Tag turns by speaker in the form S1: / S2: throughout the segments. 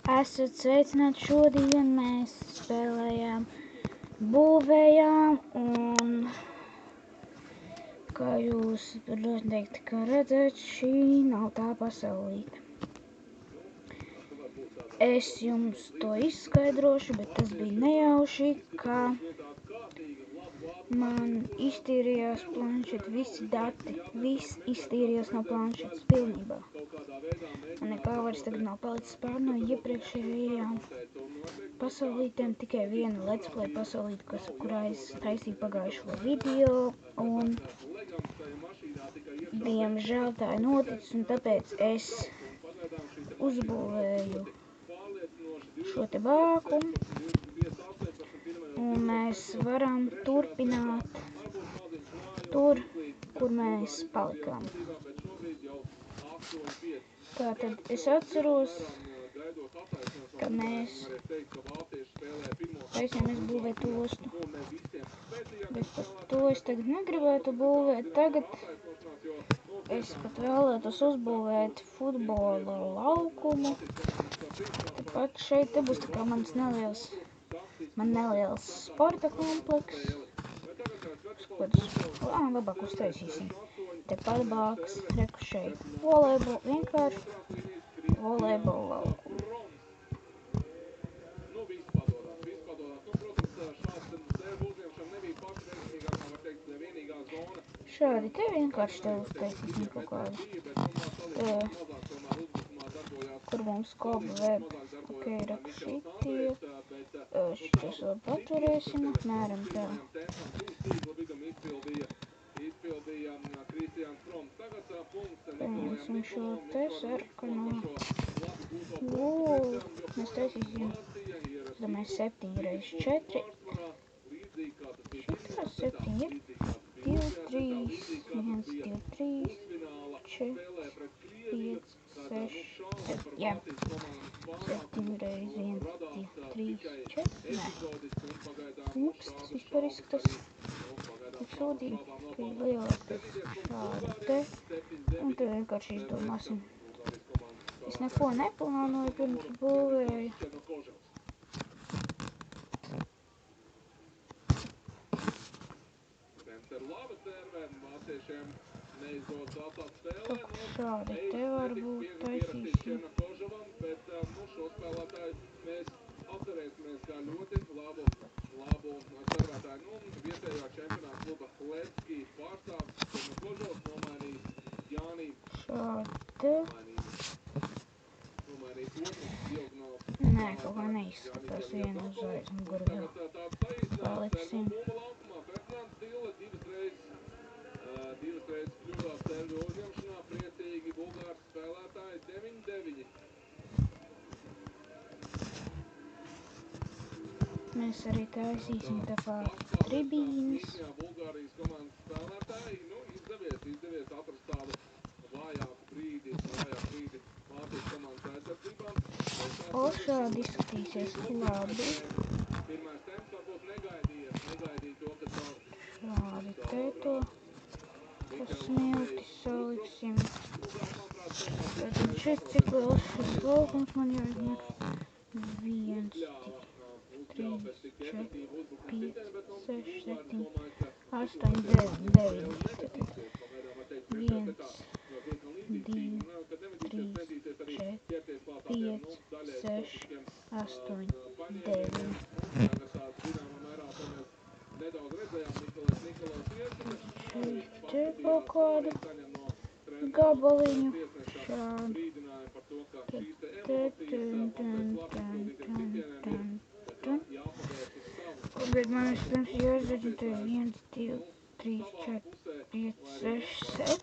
S1: Esat sveicināti, šodien mēs spēlējām, būvējām un, kā jūs noteikti redzat, šī nav tā pasaulīte. Es jums to izskaidrošu, bet tas bija nejauši, ka man iztīrījās planšeta, visi dati, viss iztīrījās no planšetes pilnībā. Un nekā vairs tagad nav palicis pār no iepriekšējām pasaulītēm, tikai viena let's play pasaulīte, kurā es taisīju pagājušo video, un diemžēl tā ir noticis, un tāpēc es uzbūvēju šo te vākumu, un mēs varam turpināt tur, kur mēs palikām. Tātad es atceros, ka mēs taisījāmies būvēt ostu, bet par to es tagad negribētu būvēt. Tagad es pat vēlētos uzbūvēt futbola laukumu. Tepat šeit te būs tā kā man neliels sporta kompleks. Labāk uztaisīsim. Tepat blakus, reku šeit volejbola, vienkārši volejbola laukumu. Šādi te vienkārši te uztaisīsim kaut kādu, kur mums koba ved. Ok, reku šitie, šitos vēl paturēsim, apmēram tā. Paņemsim šo te sarkano. Mēs taisīsim, es domāju, 7 x 4. Šitā 7 ir 2, 3, 1, 2, 3, 4, 5, 6, 7, jā. 7 x 1, 2, 3, 4, nē. Ups, tas vispār izskatās tik sūdīgi, ka ir lielākais šādi te, un te vienkārši izdomāsim. Es neko neplānoju pirms būvēju. Tā kā šādi te varbūt taisīsim. Šādi te. Nē, kaut kā neizskatās vienu uz aizmuguru vēl. Paliksim. Mēs arī taisīsim tā kā tribīnes. O, šādi izskatīsies labi. Šādi te to smilti saliksim. Tātad šeit cik liels šis laukums man jāizņem. 1, 2, 3, 4, 5, 6, 7, 8, 9. Tātad 1, 2, 3, 4, 5, 6, 8, 9. Šeit te kaut kādu gabaliņu šādu. Bet man vispirms jāizredz, te 1, 2, 3, 4, 5, 6, 7.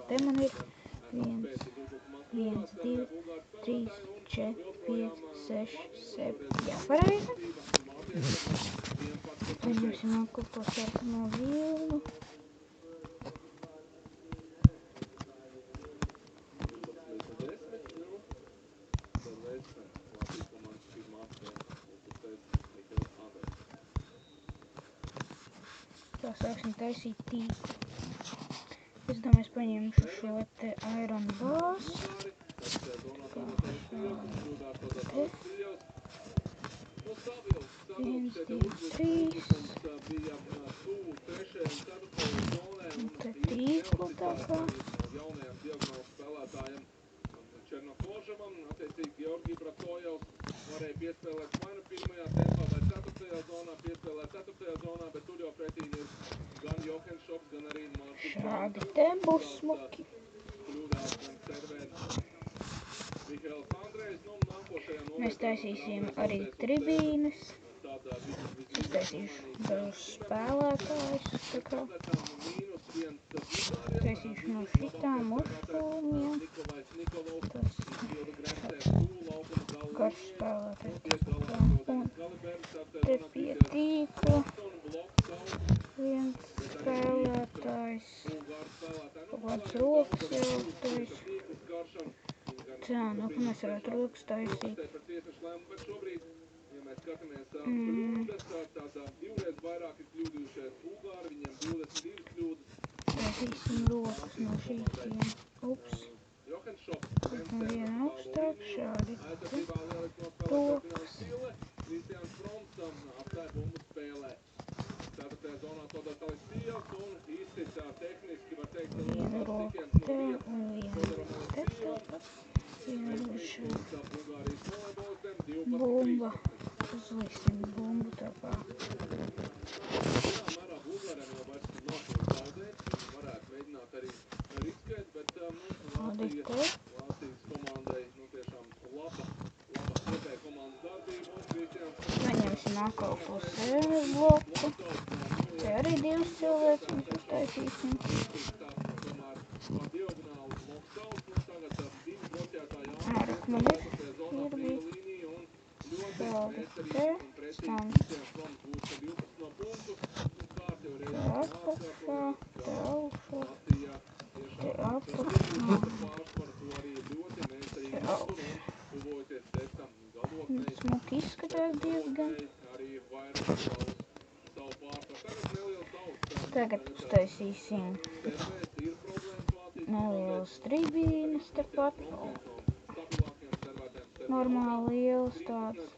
S1: Te man ir 1, 2, 3, 4, 5, 6, 7. Jā, pareizi. Paņemsim atkal to sarkano vilnu. Tā sāksim taisīt tīklu. Es domāju, es paņemšu šo te iron bars. Kā šādi. 1, 2, 3. Un te tīklu tā kā.
S2: Černokoževam, attiecīgi Georgi Bratojevs varēja piespēlēt vai nu pirmajā tempā vai ceturtajā zonā, piespēlēt ceturtajā zonā, bet tur jau pretīm ir gan Jochen Šops, gan arī Markus
S1: Šādi te būs smuki.
S2: Kļūdās gan servēn Mihails Andrejs, nu nākošajā
S1: Mēs taisīsim arī tribīnes. Es taisīšu dažus spēlētājus, tā kā. Taisīšu no šitām uzšūmiem. Tas garš spēlētājs. Un te pie tīkla viens spēlētājs. Kāds rokas jautājs. Tā, nu, ka mēs varētu rokas taisīt. Ja mēs skatāmies kļūdas, tad divreiz vairāk ir kļūdījušies Bulgāri, viņiem 22 kļūdas. Taisīsim rokas no šīm. Ups.
S2: Jochen Šops,
S1: viena augstāk, šādi te rokas.
S2: Kristians Fronts atstāja bumbu spēlē. Ceturtajā zonā Todas Alisijas un izsita tehniski, var teikt,
S1: Viena roka te un viena te tāpat. Iedošu bumba. Uzliksim bumbu tā kā. Kādi te? Paņemsim atkal to sēnes bloku. Te arī divas cilvēks mēs uztaisīsim. Ārāk man ir bija šādi te, stans te apakšā, te augšā, te apakšā, te augšā. Smuki izskatās diezgan. Tagad uztaisīsim nelielas tribīnes tepat. Normāli lielas tādas.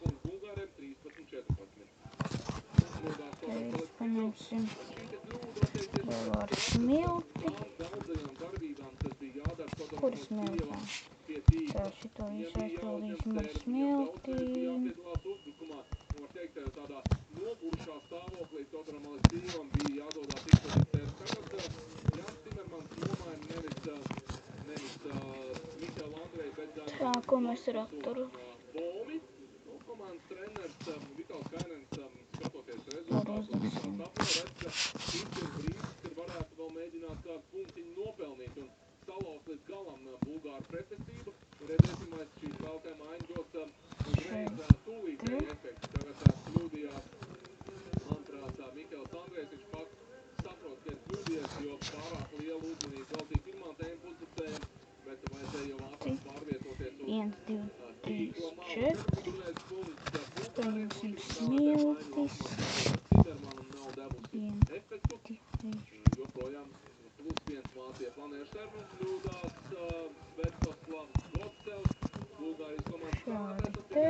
S1: Te paņemsim vēl ar smilti. Kur smiltām? Tā, šito visu aizpildīsim ar smiltīm. Tā, ko mēs raktoru. Tur uzliksim. Šeit te. Viens, divi, trīs, četri. Paņemsim smiltis. Viens, divi, trīs. Šādi te.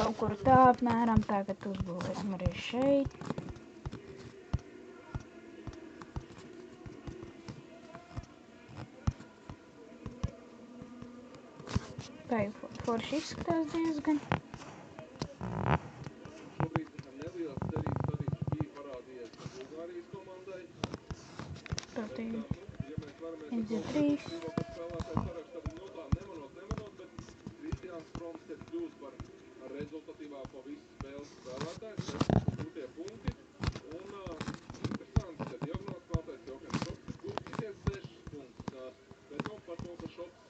S1: Kaut kur tā apmēram tagad uzbūvēsim arī šeit. Tā jau forši izskatās diezgan. Tā te ir 1, 2, 3.
S2: Rezultatīvāko visu spēles spēlētājs, 6 gūtie punkti, un interesants, ka diagonāls spēlētājs Jochen Šops gūstīsies 6 punktus, bet par to, ka Šops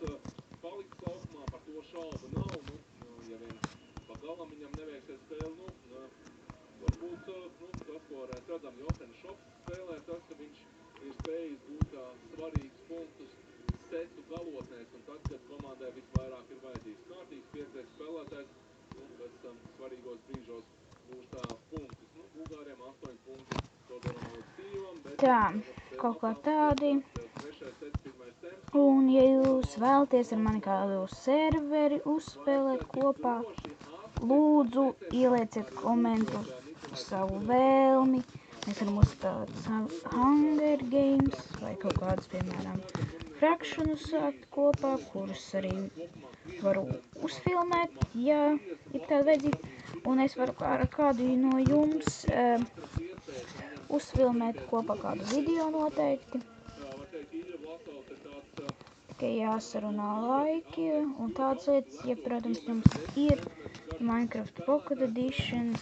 S2: paliks laukumā, par to šaubu nav, ja vien pa galam viņam neveiksies spēli, varbūt, tas, ko redzam Jochen Šops spēlē, tas, ka viņš ir spējis gūt svarīgus punktus setu galotnēs, un tad, kad komandai visvairāk ir vajadzīgs kārtīgs, pieredzēts spēlētājs, pēc tam svarīgos brīdos
S1: Tā, kaut kā tādi. Un, ja jūs vēlaties ar mani kādu serveri uzspēlēt kopā, lūdzu, ielieciet komentu savu vēlmi. Mēs varam uzspēlēt Hunger Games vai kaut kādus, piemēram, frakšanus sākt kopā, kurus arī varu uzfilmēt, ja ir tāda vajadzība. Un es varu ar kādu no jums uzfilmēt kopā kādu video noteikti. Tikai jāsarunā laiki un tādas lietas, ja, protams, jums ir Minecraft Pocket Edition.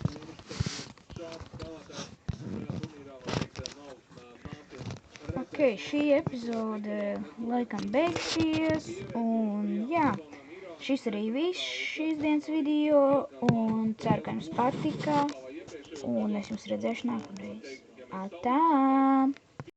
S1: Ok, šī epizode laikam beigsies, un jā, šis arī viss šīs dienas video, un ceru, ka jums patika, un es jums redzēšu nākamreiz. Atā!